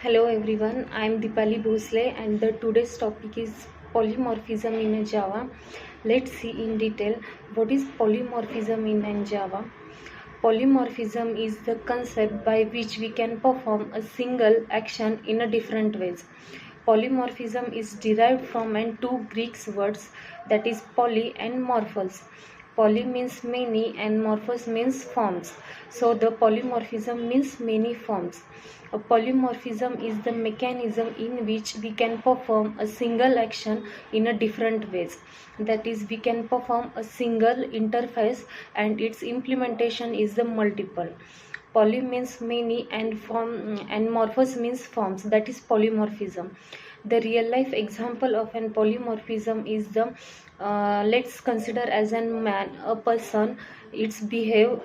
Hello everyone, I am Dipali Bhosle and the today's topic is polymorphism in Java. Let's see in detail what is polymorphism in Java. Polymorphism is the concept by which we can perform a single action in a different ways. Polymorphism is derived from two Greek words, that is poly and morphos. Poly means many and morphos means forms. So the polymorphism means many forms. A polymorphism is the mechanism in which we can perform a single action in a different ways. That is, we can perform a single interface and its implementation is the multiple. Poly means many and morphos means forms. That is polymorphism. The real life example of an polymorphism is the let's consider as a man, a person. It's behave.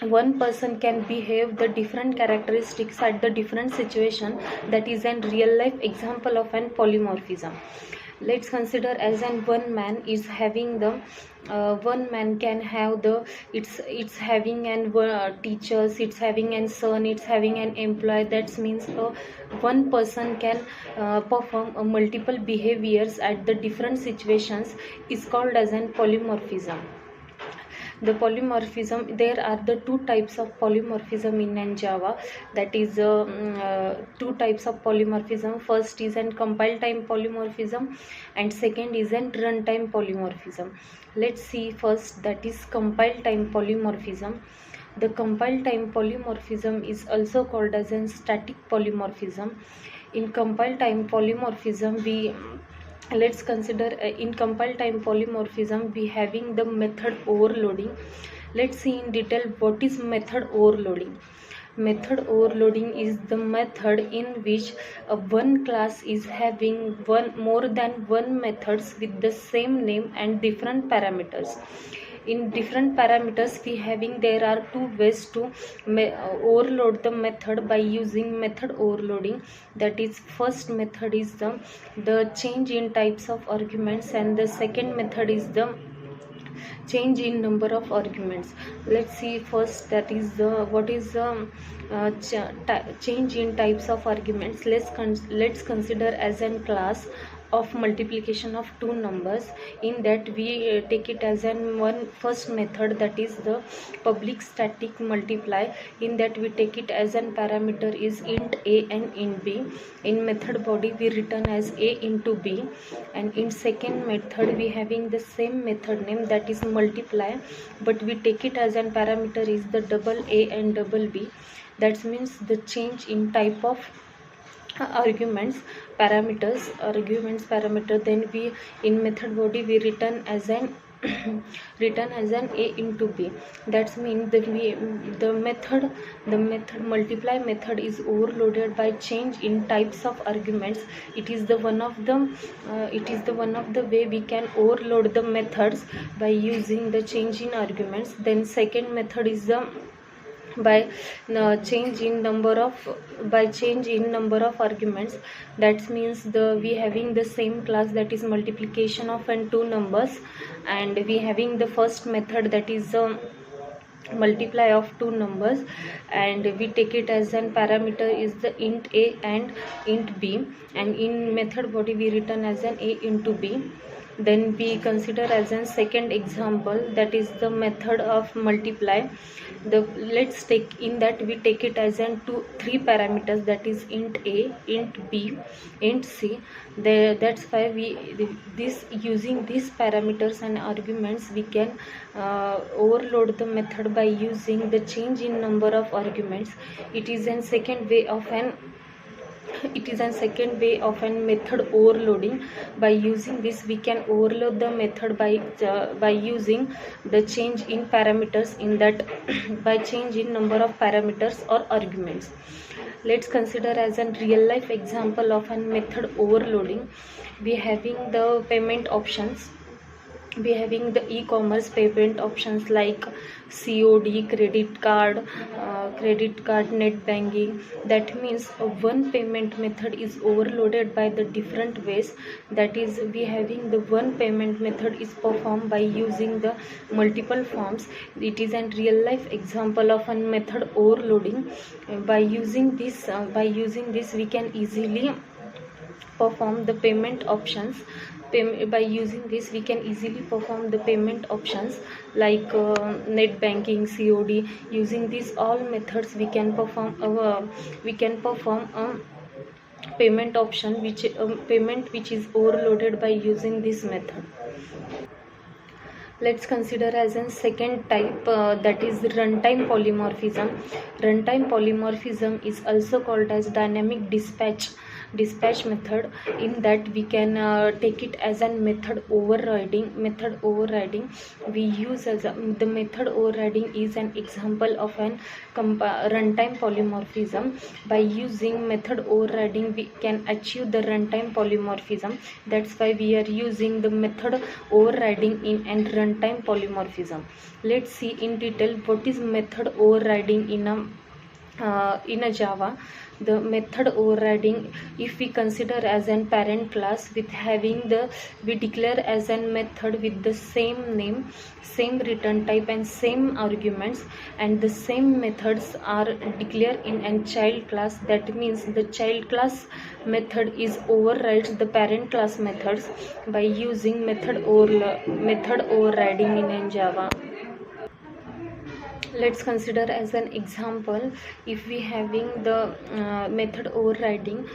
One person can behave the different characteristics at the different situation. That is a real life example of an polymorphism. Let's consider as an one man is having the one man can have the it's having an teachers, it's having an son, it's having an employee. That means one person can perform multiple behaviors at the different situations is called as an polymorphism. The polymorphism, there are the two types of polymorphism in Java. That is two types of polymorphism. First is an compile time polymorphism and second is an runtime polymorphism. Let's see first, that is compile time polymorphism. The compile time polymorphism is also called as a static polymorphism. In compile time polymorphism, we let's consider in compile time polymorphism we having the method overloading. Let's see in detail what is method overloading. Method overloading is the method in which one class is having more than one methods with the same name and different parameters. In different parameters we having, there are two ways to overload the method by using method overloading. That is, first method is the change in types of arguments and the second method is the change in number of arguments. Let's see first, that is the what is the change in types of arguments. Let's consider as a class of multiplication of two numbers. In that we take it as an one first method, that is the public static multiply. In that we take it as an parameter is int a and int b. In method body we return as a into b, and in second method we having the same method name, that is multiply, but we take it as an parameter is the double a and double b. That means the change in type of arguments parameter. Then we in method body we return as an a into b. That means the method multiply method is overloaded by change in types of arguments. It is the one of the way we can overload the methods by using the change in arguments. Then second method is the by change in number of arguments. That means we having the same class, that is multiplication of two numbers, and we having the first method, that is multiply of two numbers, and we take it as an parameter is the int a and int b, and in method body we return as an a into b. Then we consider as a second example, that is the method of multiply. Let's take in that we take it as an three parameters, that is int a, int b, int c. That's why using these parameters and arguments we can overload the method by using the change in number of arguments. It is a second way of an method overloading. By using this we can overload the method by using the change in parameters, in that by change in number of parameters or arguments. Let's consider as a real life example of a method overloading. We having the payment options. we having the e-commerce payment options like COD, credit card, net banking. That means one payment method is overloaded by the different ways. That is, we having the one payment method is performed by using the multiple forms. It is a real life example of a method overloading. By using this we can easily perform the payment options. By using this we can easily perform the payment options like net banking, COD. Using these all methods we can perform a payment option payment which is overloaded by using this method. Let's consider as a second type, that is runtime polymorphism. Runtime polymorphism is also called as dynamic dispatch method. In that we can take it as a method overriding. We use as the method overriding is an example of an runtime polymorphism. By using method overriding we can achieve the runtime polymorphism. That's why we are using the method overriding in and runtime polymorphism. Let's see in detail what is method overriding in a Java. The method overriding, if we consider as an parent class with having we declare as a method with the same name, same return type and same arguments, and the same methods are declared in a child class. That means the child class method is overrides the parent class methods by using method overriding in Java. Let's consider as an example, if we having the method overriding.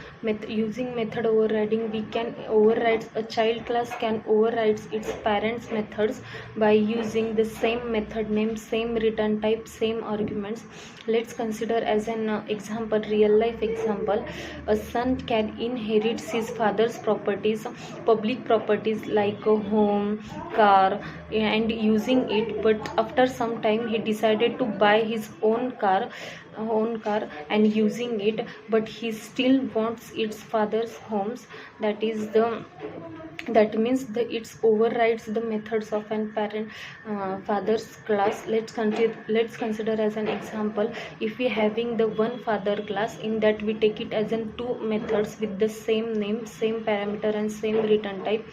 Using method overriding we can override a child class can override its parents methods by using the same method name, same return type, same arguments. Let's consider as an example, real life example. A son can inherit his father's properties, public properties like a home, car, and using it, but after some time he decided to buy his own car and using it, but he still wants its father's homes. That means it overrides the methods of an parent father's class. Let's consider as an example, if we having the one father class, in that we take it as in two methods with the same name, same parameter and same return type.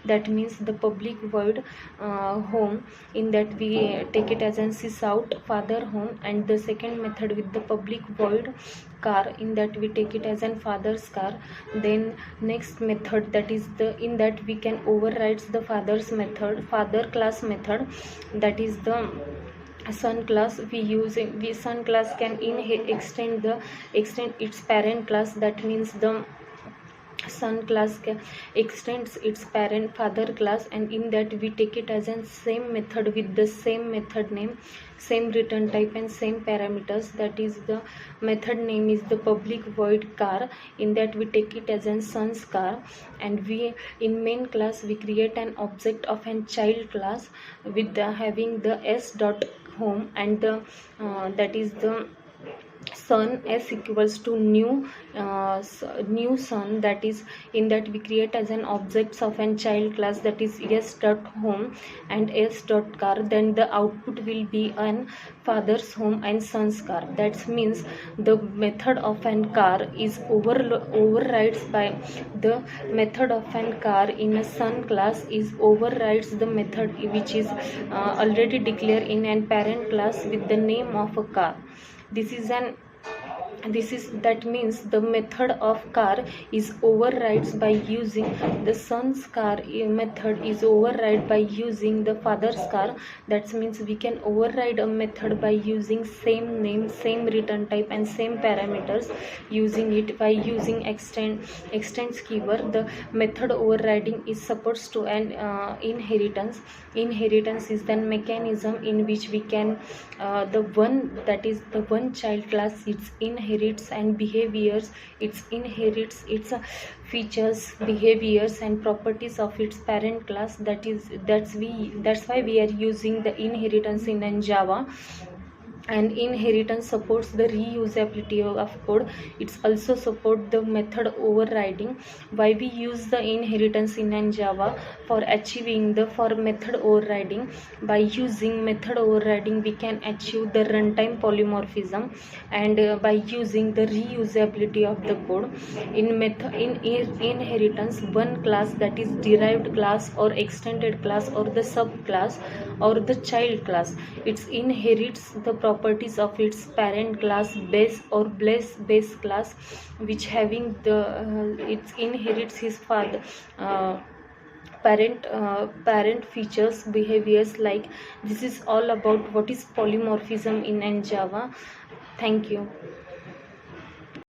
That means the public void home, in that we take it as an sysout father home, and the second method with the public void car, in that we take it as an father's car. Then next method, that is in that we can override the father class method, that is the son class. Son class can extend its parent class. That means the son class extends its parent father class, and in that we take it as an same method with the same method name, same return type and same parameters. That is the method name is the public void car, in that we take it as an son's car. And we in main class we create an object of an child class with having the s dot home, and the that is the son s equals to new son. That is, in that we create as an objects of an child class, that is s dot home and s dot car. Then the output will be an father's home and son's car. That means the method of an car is overrides by the method of an car in a son class is overrides the method which is already declared in an parent class with the name of a car. That means the method of car is overrides by using the son's car method is override by using the father's car. That means we can override a method by using same name, same return type and same parameters. Using it by using extends keyword. The method overriding is supposed to an inheritance. Inheritance is the mechanism in which we can the one child class, it inherits and behaviors, it inherits its features, behaviors and properties of its parent class. That's why we are using the inheritance in Java. and inheritance supports the reusability of code. It's also support the method overriding. Why we use the inheritance in Java? For achieving the for method overriding. By using method overriding we can achieve the runtime polymorphism, and by using the reusability of the code. In inheritance, one class, that is derived class or extended class or the subclass or the child class, it inherits the properties of its parent class, base or base class, which having the it inherits his father parent features, behaviors. Like, this is all about what is polymorphism in Java. Thank you.